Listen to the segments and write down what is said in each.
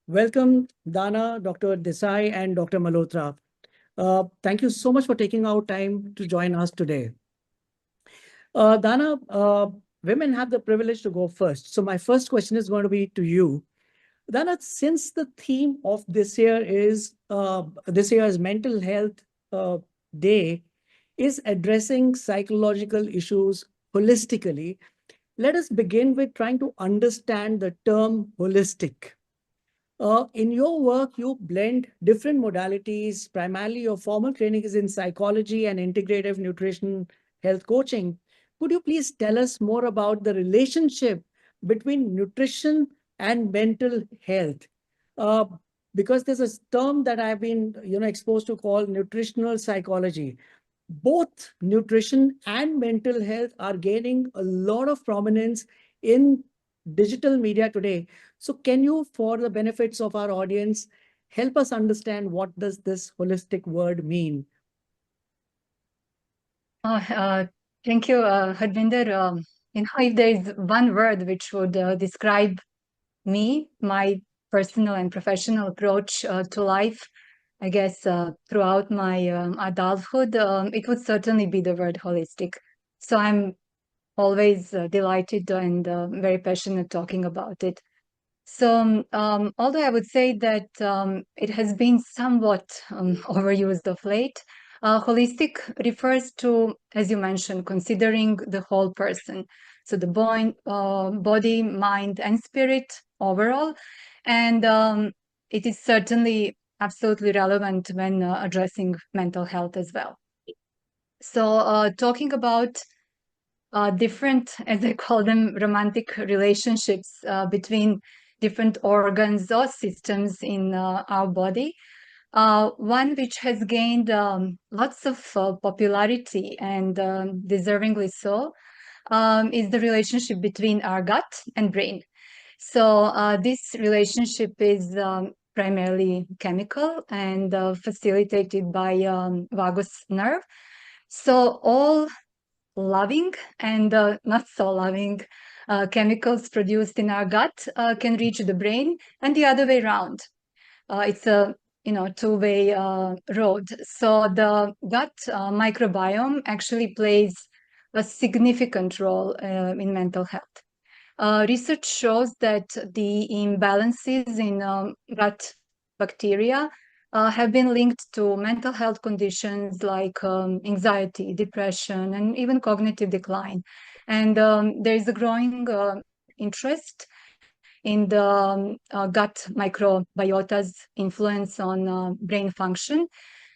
Welcome, Dana, Dr. Desai, and Dr. Malhotra. Thank you so much for taking out time to join us today. Dana, women have the privilege to go first. So my first question is going to be to you. Dana, since the theme of this year's Mental Health Day is addressing psychological issues holistically, let us begin with trying to understand the term holistic. In your work, you blend different modalities. Primarily, your formal training is in psychology and integrative nutrition health coaching. Could you please tell us more about the relationship between nutrition and mental health? Uh, because there's a term that I've been, exposed to called nutritional psychology. Both nutrition and mental health are gaining a lot of prominence in digital media today. So can you, for the benefits of our audience, help us understand what does this holistic word mean? Thank you, Harvinder. If there is one word which would describe me, my personal and professional approach to life, I guess throughout my adulthood, it would certainly be the word holistic. So I'm always delighted and very passionate talking about it. So, although I would say that it has been somewhat overused of late, holistic refers to, as you mentioned, considering the whole person. So the body, mind, and spirit overall. And it is certainly absolutely relevant when addressing mental health as well. So, talking about different, as I call them, romantic relationships between different organs or systems in our body. One which has gained lots of popularity and deservingly so is the relationship between our gut and brain. So this relationship is primarily chemical and facilitated by vagus nerve. So all loving and not so loving chemicals produced in our gut can reach the brain, and the other way around. It's a two-way road. So the gut microbiome actually plays a significant role in mental health. Research shows that the imbalances in gut bacteria have been linked to mental health conditions like anxiety, depression, and even cognitive decline. And there is a growing interest in the gut microbiota's influence on brain function.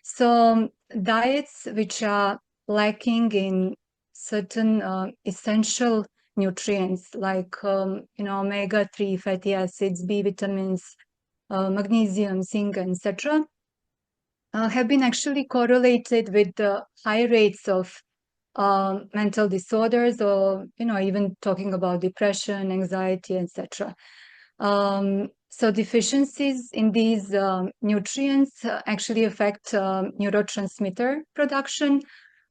So diets which are lacking in certain essential nutrients like omega-3 fatty acids, B vitamins, magnesium, zinc, etc., have been actually correlated with the high rates of mental disorders, or even talking about depression, anxiety, etc. So deficiencies in these nutrients actually affect neurotransmitter production,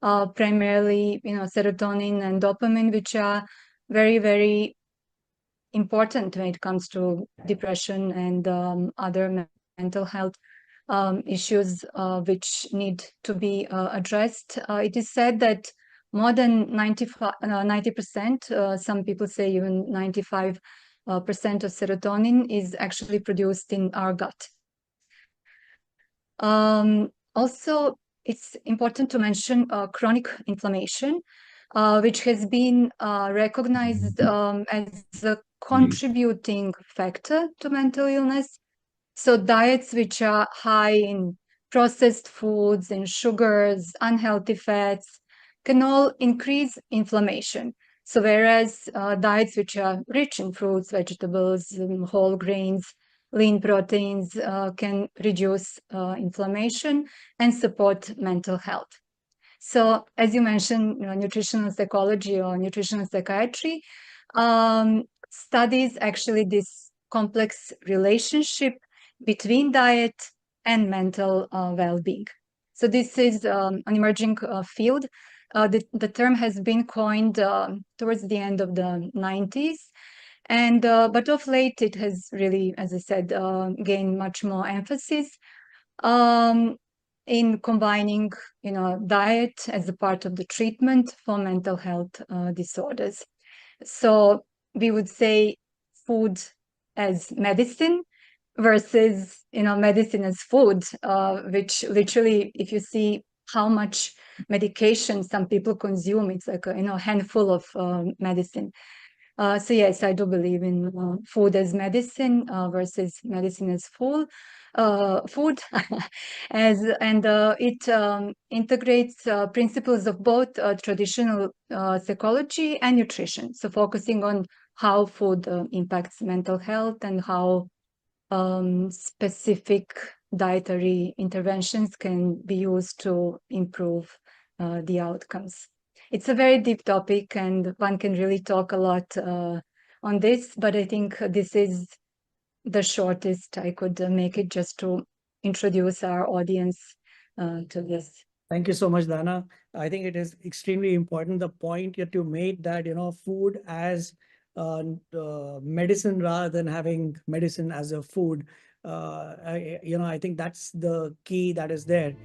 primarily serotonin and dopamine, which are very, very important when it comes to depression and other mental health issues which need to be addressed. It is said that more than 90%, some people say even 95% of serotonin is actually produced in our gut. Also, it's important to mention chronic inflammation, which has been recognized as a contributing factor to mental illness. So diets which are high in processed foods and sugars, unhealthy fats, can all increase inflammation. So whereas diets which are rich in fruits, vegetables, whole grains, lean proteins can reduce inflammation and support mental health. So as you mentioned, nutritional psychology or nutritional psychiatry studies actually this complex relationship between diet and mental well-being. So this is an emerging field. The term has been coined towards the end of the 90s. And but of late, it has really, as I said, gained much more emphasis um, in combining, diet as a part of the treatment for mental health disorders. So we would say food as medicine versus, medicine as food, which literally, if you see how much medication some people consume, it's like a handful of medicine. So yes, I do believe in food as medicine versus medicine as food, it integrates principles of both traditional psychology and nutrition. So focusing on how food impacts mental health and how specific dietary interventions can be used to improve the outcomes. It's a very deep topic, and one can really talk a lot on this, but I think this is the shortest I could make it, just to introduce our audience to this. Thank you so much, Dana. I think it is extremely important. The point that you made that, food as medicine rather than having medicine as a food. I think that's the key that is there.